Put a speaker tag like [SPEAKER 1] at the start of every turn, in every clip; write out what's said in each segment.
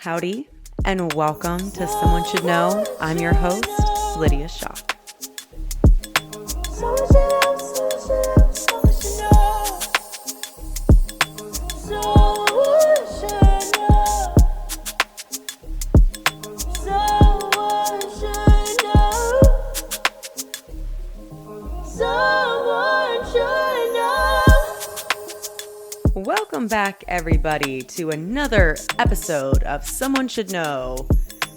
[SPEAKER 1] Howdy, and welcome to Someone Should Know. I'm your host, Lydia Shaw. Welcome back, everybody, to another episode of Someone Should Know.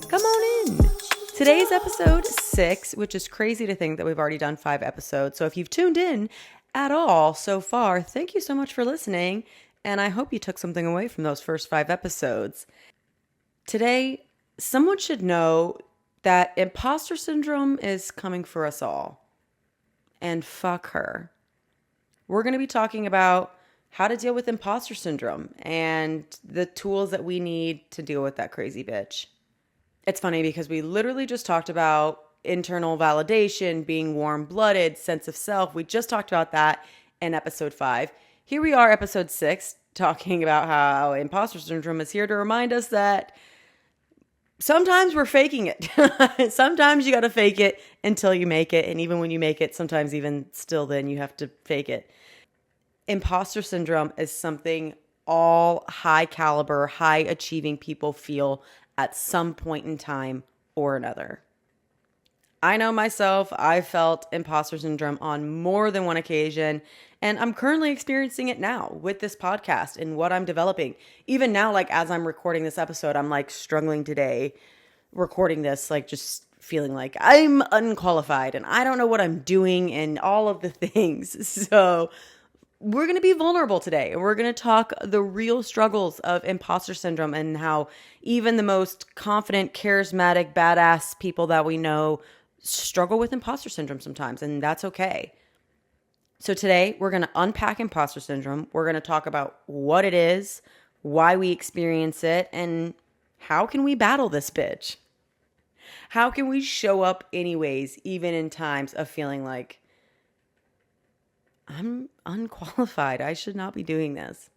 [SPEAKER 1] Come on in. Today's episode 6, which is crazy to think that we've already done 5 episodes. So if you've tuned in at all so far, thank you so much for listening. And I hope you took something away from those first 5 episodes. Today, someone should know that imposter syndrome is coming for us all. And fuck her. We're going to be talking about how to deal with imposter syndrome and the tools that we need to deal with that crazy bitch. It's funny because we literally just talked about internal validation, being warm-blooded, sense of self. We just talked about that in episode 5. Here we are, episode 6, talking about how imposter syndrome is here to remind us that sometimes we're faking it. Sometimes you got to fake it until you make it. And even when you make it, sometimes even still then you have to fake it. Imposter syndrome is something all high caliber, high achieving people feel at some point in time or another. I know myself, I felt imposter syndrome on more than one occasion, and I'm currently experiencing it now with this podcast and what I'm developing. Even now, like as I'm recording this episode, I'm like struggling today recording this, like just feeling like I'm unqualified and I don't know what I'm doing and all of the things. So we're going to be vulnerable today, and we're going to talk the real struggles of imposter syndrome and how even the most confident, charismatic, badass people that we know struggle with imposter syndrome sometimes, and that's okay. So today, we're going to unpack imposter syndrome. We're going to talk about what it is, why we experience it, and how can we battle this bitch? How can we show up anyways, even in times of feeling like, I'm unqualified. I should not be doing this.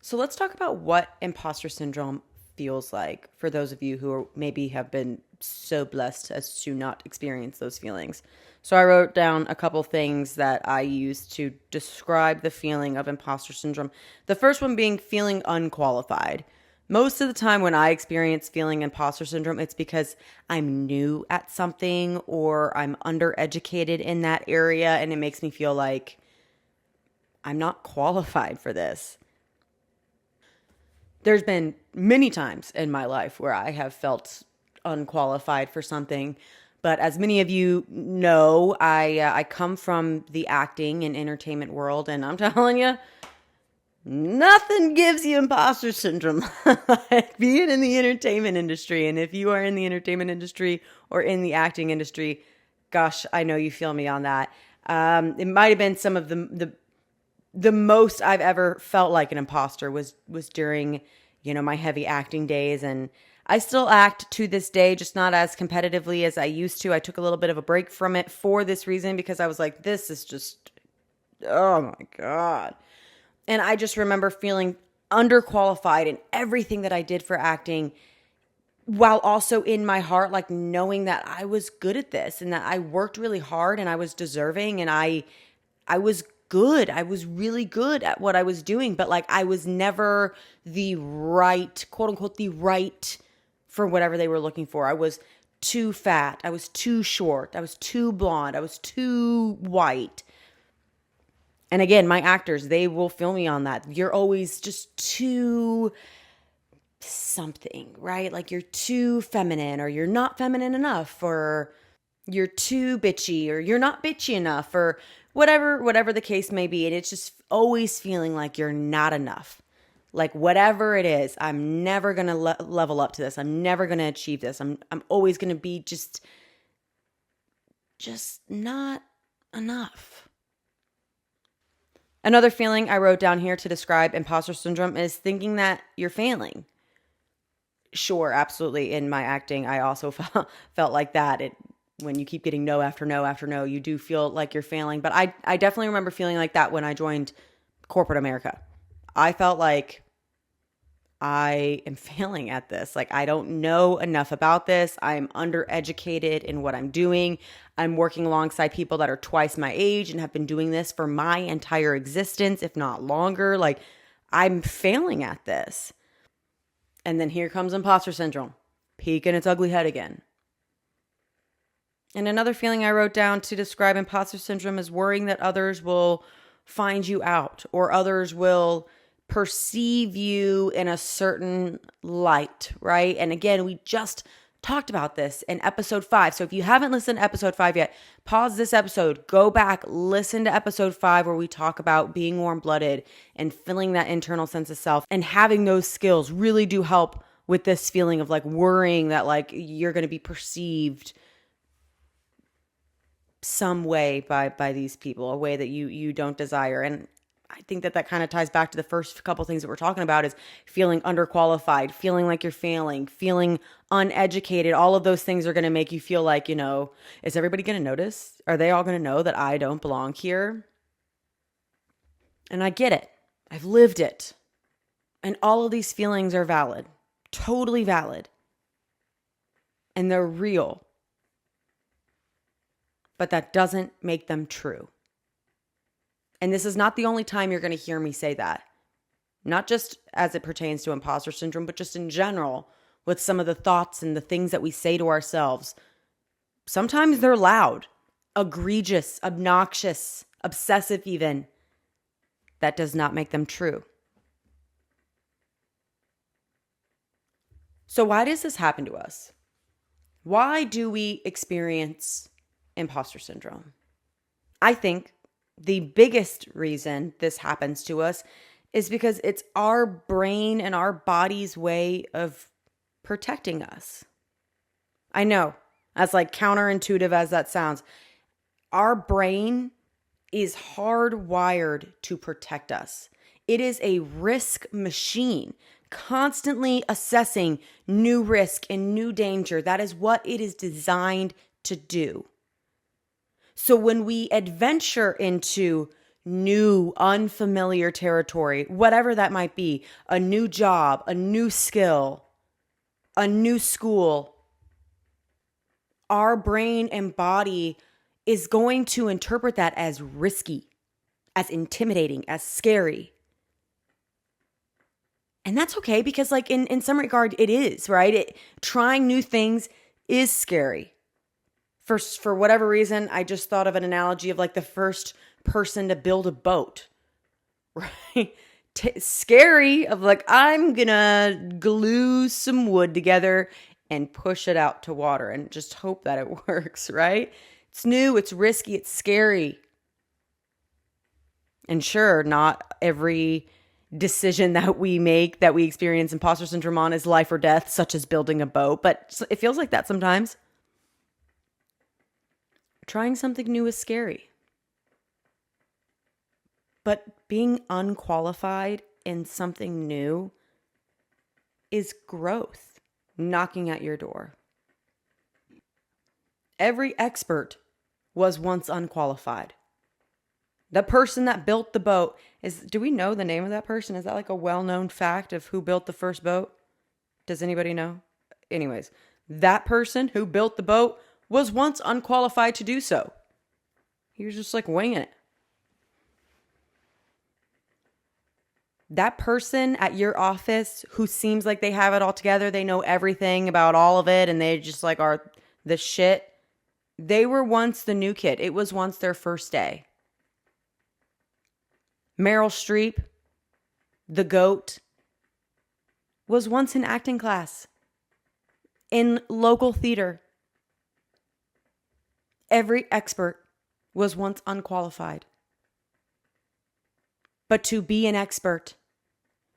[SPEAKER 1] So let's talk about what imposter syndrome feels like for those of you who maybe have been so blessed as to not experience those feelings. So I wrote down a couple things that I use to describe the feeling of imposter syndrome. The first one being feeling unqualified. Most of the time when I experience feeling imposter syndrome, it's because I'm new at something or I'm undereducated in that area, and it makes me feel like I'm not qualified for this. There's been many times in my life where I have felt unqualified for something, but as many of you know, I come from the acting and entertainment world, and I'm telling you, nothing gives you imposter syndrome like being in the entertainment industry. And if you are in the entertainment industry or in the acting industry, gosh, I know you feel me on that. It might have been some of the most I've ever felt like an imposter was during, my heavy acting days. And I still act to this day, just not as competitively as I used to. I took a little bit of a break from it for this reason, because I was like, this is just, oh my God. And I just remember feeling underqualified in everything that I did for acting, while also in my heart, like knowing that I was good at this and that I worked really hard and I was deserving and I was good. I was really good at what I was doing, but like I was never the right, quote unquote, the right for whatever they were looking for. I was too fat. I was too short. I was too blonde. I was too white. And again, my actors, they will feel me on that. You're always just too something, right? Like you're too feminine, or you're not feminine enough, or you're too bitchy, or you're not bitchy enough, or whatever the case may be. And it's just always feeling like you're not enough. Like whatever it is, I'm never going to level up to this. I'm never going to achieve this. I'm always going to be just not enough. Another feeling I wrote down here to describe imposter syndrome is thinking that you're failing. Sure, absolutely. In my acting, I also felt like that. When you keep getting no after no after no, you do feel like you're failing. But I definitely remember feeling like that when I joined corporate America. I felt like I am failing at this. Like, I don't know enough about this. I'm undereducated in what I'm doing. I'm working alongside people that are twice my age and have been doing this for my entire existence, if not longer. Like, I'm failing at this. And then here comes imposter syndrome, peeking its ugly head again. And another feeling I wrote down to describe imposter syndrome is worrying that others will find you out or others will perceive you in a certain light, right? And again, we just talked about this in episode 5. So if you haven't listened to episode 5 yet, pause this episode, go back, listen to episode 5 where we talk about being warm-blooded and feeling that internal sense of self, and having those skills really do help with this feeling of like worrying that like you're going to be perceived some way by these people, a way that you don't desire. And I think that kind of ties back to the first couple things that we're talking about, is feeling underqualified, feeling like you're failing, feeling uneducated. All of those things are going to make you feel like, is everybody going to notice? Are they all going to know that I don't belong here? And I get it. I've lived it. And all of these feelings are valid, totally valid. And they're real. But that doesn't make them true. And this is not the only time you're going to hear me say that. Not just as it pertains to imposter syndrome, but just in general with some of the thoughts and the things that we say to ourselves. Sometimes they're loud, egregious, obnoxious, obsessive even. That does not make them true. So why does this happen to us? Why do we experience imposter syndrome? I think the biggest reason this happens to us is because it's our brain and our body's way of protecting us. I know, as like counterintuitive as that sounds, our brain is hardwired to protect us. It is a risk machine, constantly assessing new risk and new danger. That is what it is designed to do. So when we adventure into new, unfamiliar territory, whatever that might be, a new job, a new skill, a new school, our brain and body is going to interpret that as risky, as intimidating, as scary. And that's okay, because like in some regard it is, right? Trying new things is scary. For whatever reason, I just thought of an analogy of like the first person to build a boat, right? Scary, of like, I'm gonna glue some wood together and push it out to water and just hope that it works, right? It's new, it's risky, it's scary. And sure, not every decision that we make, that we experience imposter syndrome on, is life or death, such as building a boat, but it feels like that sometimes. Trying something new is scary. But being unqualified in something new is growth knocking at your door. Every expert was once unqualified. The person that built the boat do we know the name of that person? Is that like a well-known fact of who built the first boat? Does anybody know? Anyways, that person who built the boat was once unqualified to do so. He was just like winging it. That person at your office who seems like they have it all together, they know everything about all of it, and they just like are the shit. They were once the new kid. It was once their first day. Meryl Streep, the GOAT, was once in acting class in local theater. Every expert was once unqualified. But to be an expert,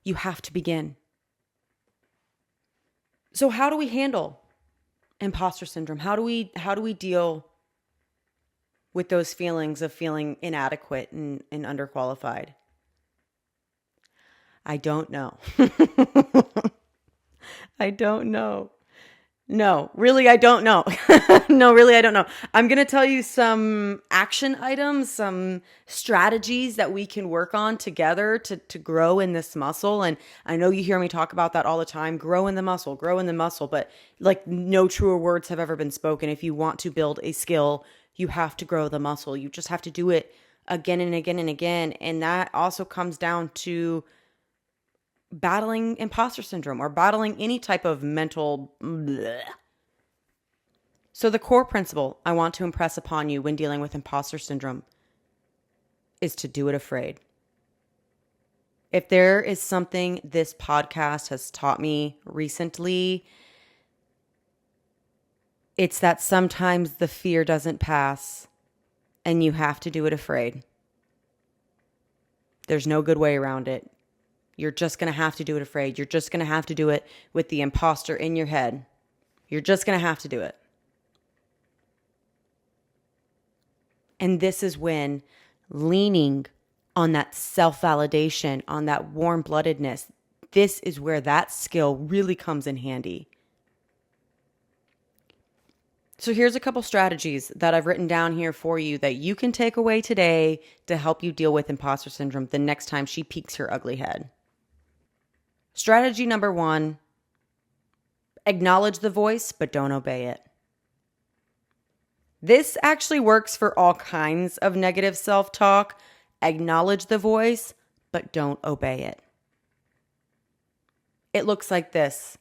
[SPEAKER 1] you have to begin. So how do we handle imposter syndrome? How do we deal with those feelings of feeling inadequate and underqualified? I don't know. I don't know. No, really, I don't know. No, really, I don't know. I'm going to tell you some action items, some strategies that we can work on together to grow in this muscle. And I know you hear me talk about that all the time, grow in the muscle, grow in the muscle. But like no truer words have ever been spoken. If you want to build a skill, you have to grow the muscle. You just have to do it again and again and again. And that also comes down to battling imposter syndrome or battling any type of mental bleh. So the core principle I want to impress upon you when dealing with imposter syndrome is to do it afraid. If there is something this podcast has taught me recently, it's that sometimes the fear doesn't pass and you have to do it afraid. There's no good way around it. You're just going to have to do it afraid. You're just going to have to do it with the imposter in your head. You're just going to have to do it. And this is when leaning on that self-validation, on that warm-bloodedness, this is where that skill really comes in handy. So here's a couple strategies that I've written down here for you that you can take away today to help you deal with imposter syndrome the next time she peeks her ugly head. Strategy number 1, acknowledge the voice, but don't obey it. This actually works for all kinds of negative self-talk. Acknowledge the voice, but don't obey it. It looks like this.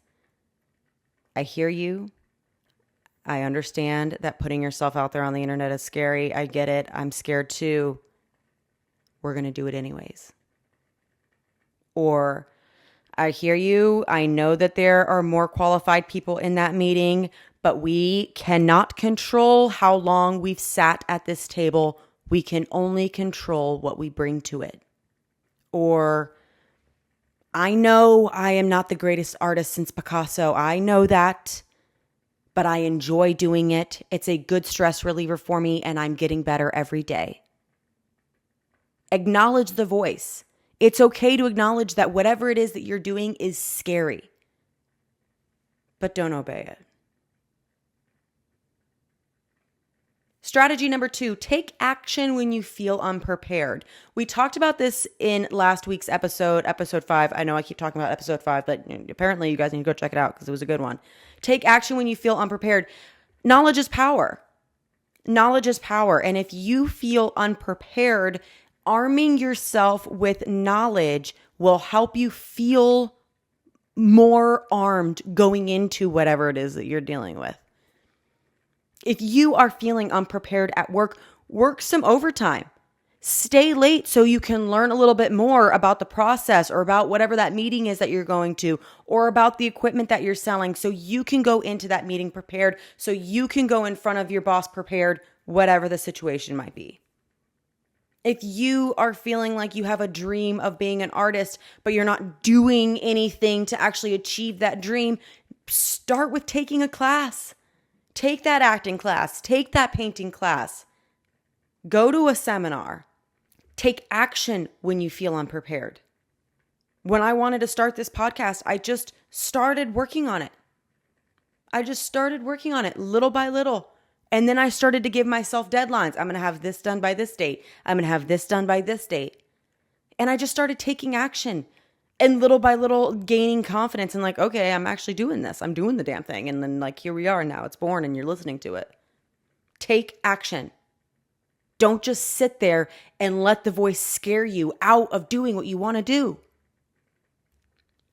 [SPEAKER 1] I hear you. I understand that putting yourself out there on the internet is scary. I get it. I'm scared too. We're going to do it anyways. Or, I hear you. I know that there are more qualified people in that meeting, but we cannot control how long we've sat at this table. We can only control what we bring to it. Or, I know I am not the greatest artist since Picasso. I know that, but I enjoy doing it. It's a good stress reliever for me, and I'm getting better every day. Acknowledge the voice. It's okay to acknowledge that whatever it is that you're doing is scary, but don't obey it. Strategy number 2, take action when you feel unprepared. We talked about this in last week's episode 5. I know I keep talking about episode 5, but apparently you guys need to go check it out because it was a good one. Take action when you feel unprepared. Knowledge is power. Knowledge is power. And if you feel unprepared, arming yourself with knowledge will help you feel more armed going into whatever it is that you're dealing with. If you are feeling unprepared at work, work some overtime. Stay late so you can learn a little bit more about the process or about whatever that meeting is that you're going to, or about the equipment that you're selling, so you can go into that meeting prepared, so you can go in front of your boss prepared, whatever the situation might be. If you are feeling like you have a dream of being an artist, but you're not doing anything to actually achieve that dream, start with taking a class. Take that acting class. Take that painting class. Go to a seminar. Take action when you feel unprepared. When I wanted to start this podcast, I just started working on it. Little by little. And then I started to give myself deadlines. I'm going to have this done by this date. I'm going to have this done by this date. And I just started taking action and little by little gaining confidence and like, okay, I'm actually doing this. I'm doing the damn thing. And then like, here we are now. It's born and you're listening to it. Take action. Don't just sit there and let the voice scare you out of doing what you want to do.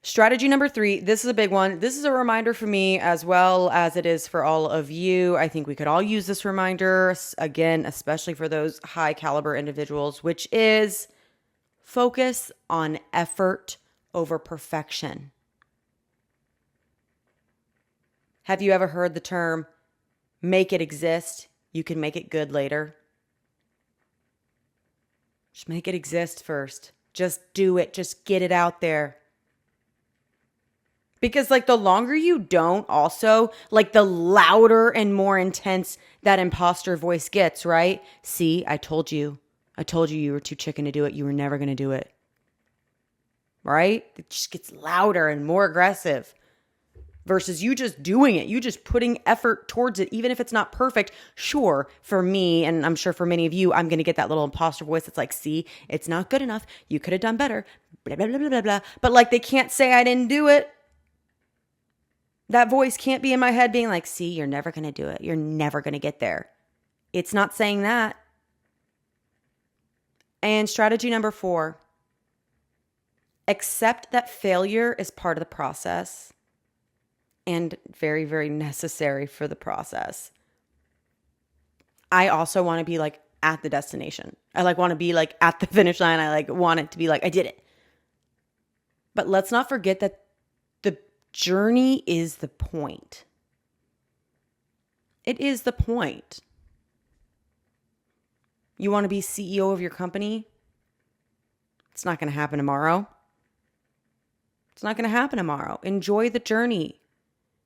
[SPEAKER 1] Strategy number 3, this is a big one. This is a reminder for me as well as it is for all of you. I think we could all use this reminder, again, especially for those high caliber individuals, which is focus on effort over perfection. Have you ever heard the term, make it exist, you can make it good later? Just make it exist first. Just do it. Just get it out there. Because like the longer you don't also, like the louder and more intense that imposter voice gets, right? See, I told you you were too chicken to do it. You were never going to do it. Right? It just gets louder and more aggressive. versus you just doing it, you just putting effort towards it, even if it's not perfect. Sure, for me, and I'm sure for many of you, I'm going to get that little imposter voice that's like, see, it's not good enough. You could have done better, blah, blah, blah, blah, blah, blah. But like, they can't say I didn't do it. That voice can't be in my head being like, see, you're never going to do it. You're never going to get there. It's not saying that. And strategy number 4, accept that failure is part of the process and very, very necessary for the process. I also want to be like at the destination. I like want to be like at the finish line. I like want it to be like, I did it. But let's not forget that the journey is the point. It is the point. You want to be CEO of your company? It's not going to happen tomorrow. It's not going to happen tomorrow. Enjoy the journey.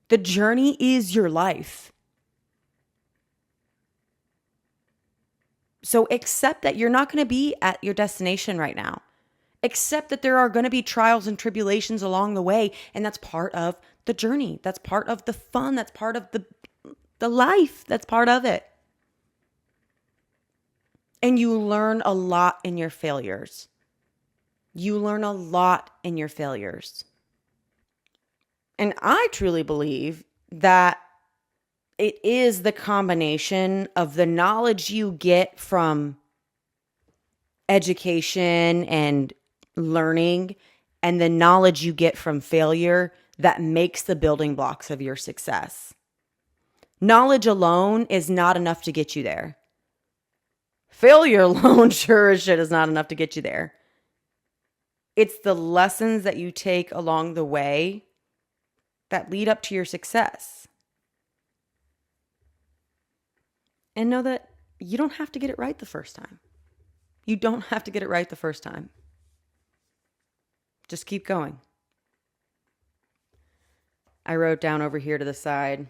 [SPEAKER 1] The journey is your life. So accept that you're not going to be at your destination right now. Accept that there are going to be trials and tribulations along the way, and that's part of the journey. That's part of the fun. That's part of the life. That's part of it. And you learn a lot in your failures. You learn a lot in your failures. And I truly believe that it is the combination of the knowledge you get from education and learning and the knowledge you get from failure that makes the building blocks of your success. Knowledge alone is not enough to get you there. Failure alone sure as shit is not enough to get you there. It's the lessons that you take along the way that lead up to your success. And know that you don't have to get it right the first time. You don't have to get it right the first time. Just keep going. I wrote down over here to the side,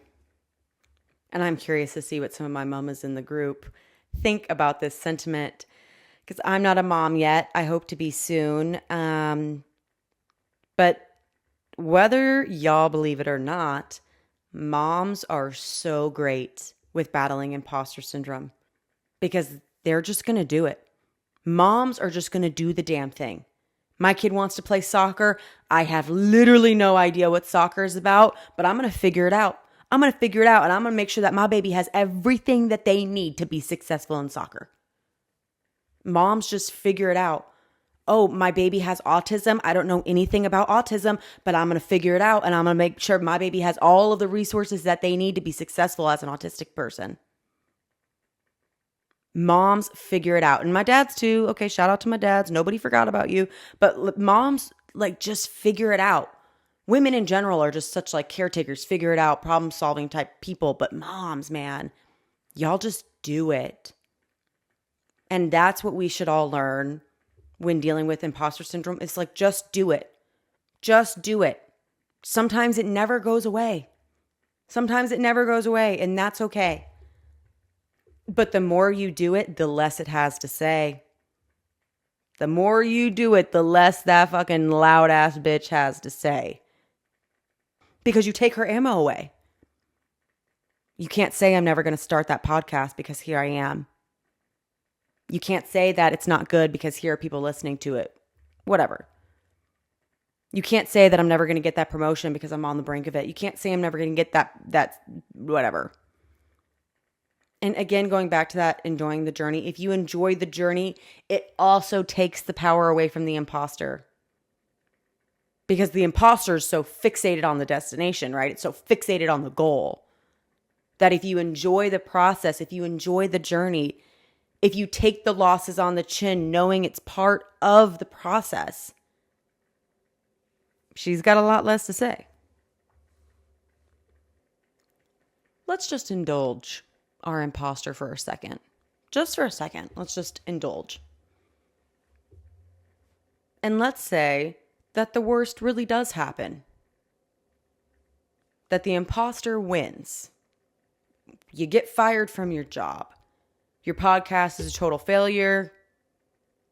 [SPEAKER 1] and I'm curious to see what some of my mamas in the group think about this sentiment, because I'm not a mom yet. I hope to be soon. But whether y'all believe it or not, moms are so great with battling imposter syndrome because they're just going to do it. Moms are just going to do the damn thing. My kid wants to play soccer. I have literally no idea what soccer is about, but I'm going to figure it out. I'm going to figure it out, and I'm going to make sure that my baby has everything that they need to be successful in soccer. Moms just figure it out. Oh, my baby has autism. I don't know anything about autism, but I'm going to figure it out, and I'm going to make sure my baby has all of the resources that they need to be successful as an autistic person. Moms figure it out. And my dads too. Okay, shout out to my dads. Nobody forgot about you. But moms, like, just figure it out. Women in general are just such like caretakers, figure it out, problem solving type people. But moms, man, y'all just do it. And that's what we should all learn when dealing with imposter syndrome. It's like, just do it. Just do it. Sometimes it never goes away. Sometimes it never goes away, and that's okay. But the more you do it, the less it has to say. The more you do it, the less that fucking loud ass bitch has to say. Because you take her ammo away. You can't say I'm never going to start that podcast because here I am. You can't say that it's not good because here are people listening to it. Whatever. You can't say that I'm never going to get that promotion because I'm on the brink of it. You can't say I'm never going to get that whatever. And again, going back to that, enjoying the journey. If you enjoy the journey, it also takes the power away from the imposter. Because the imposter is so fixated on the destination, right? It's so fixated on the goal that if you enjoy the process, if you enjoy the journey, if you take the losses on the chin, knowing it's part of the process, she's got a lot less to say. Let's just indulge our imposter for a second. Just for a second. Let's just indulge. And let's say that the worst really does happen. That the imposter wins. You get fired from your job. Your podcast is a total failure.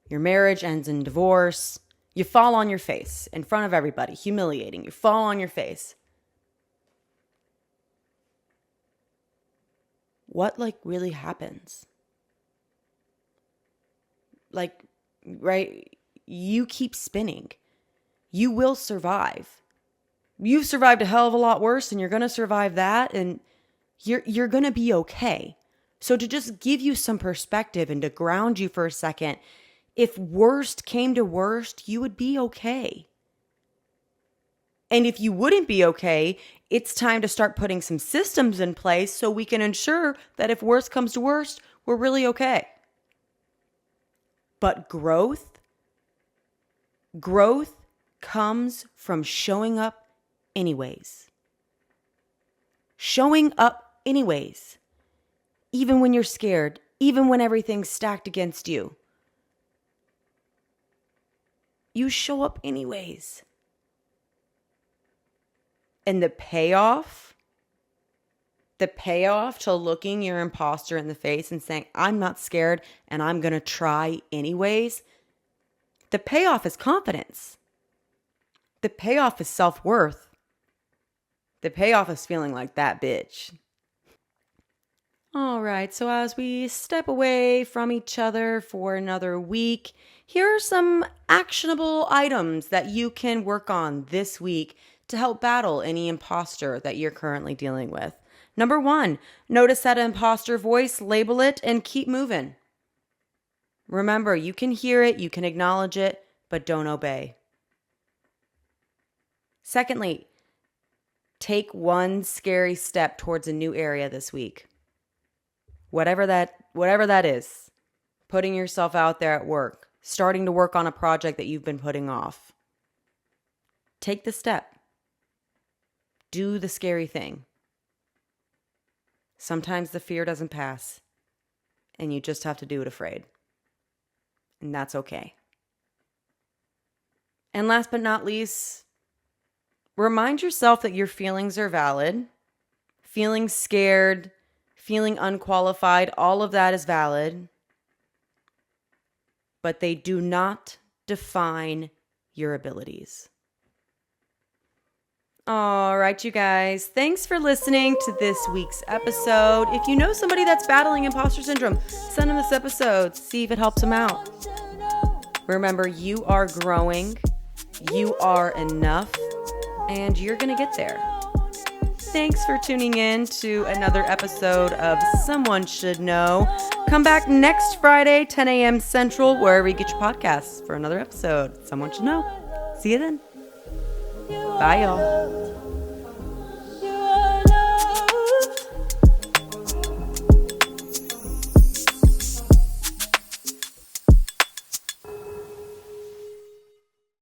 [SPEAKER 1] Your marriage ends in divorce. You fall on your face in front of everybody, humiliating. You fall on your face. what really happens? Right? You keep spinning. You will survive. You've survived a hell of a lot worse, and you're going to survive that, and you're going to be okay. So to just give you some perspective and to ground you for a second, if worst came to worst, you would be okay. And if you wouldn't be okay, it's time to start putting some systems in place so we can ensure that if worst comes to worst, we're really okay. But growth comes from showing up anyways. Showing up anyways. Even when you're scared, even when everything's stacked against you. You show up anyways. And the payoff to looking your imposter in the face and saying, I'm not scared and I'm going to try anyways, the payoff is confidence. The payoff is self-worth. The payoff is feeling like that bitch. All right, so as we step away from each other for another week, here are some actionable items that you can work on this week to help battle any imposter that you're currently dealing with. Number 1, notice that imposter voice, label it, and keep moving. Remember, you can hear it, you can acknowledge it, but don't obey. Secondly, take one scary step towards a new area this week. Whatever that is, putting yourself out there at work, starting to work on a project that you've been putting off. Take the step. Do the scary thing. Sometimes the fear doesn't pass, and you just have to do it afraid. And that's okay. And last but not least, remind yourself that your feelings are valid. Feeling scared, feeling unqualified, all of that is valid. But they do not define your abilities. All right, you guys. Thanks for listening to this week's episode. If you know somebody that's battling imposter syndrome, send them this episode. See if it helps them out. Remember, you are growing. You are enough. And you're going to get there. Thanks for tuning in to another episode of Someone Should Know. Come back next Friday, 10 a.m. Central, wherever you get your podcasts for another episode. Someone Should Know. See you then. Bye, y'all.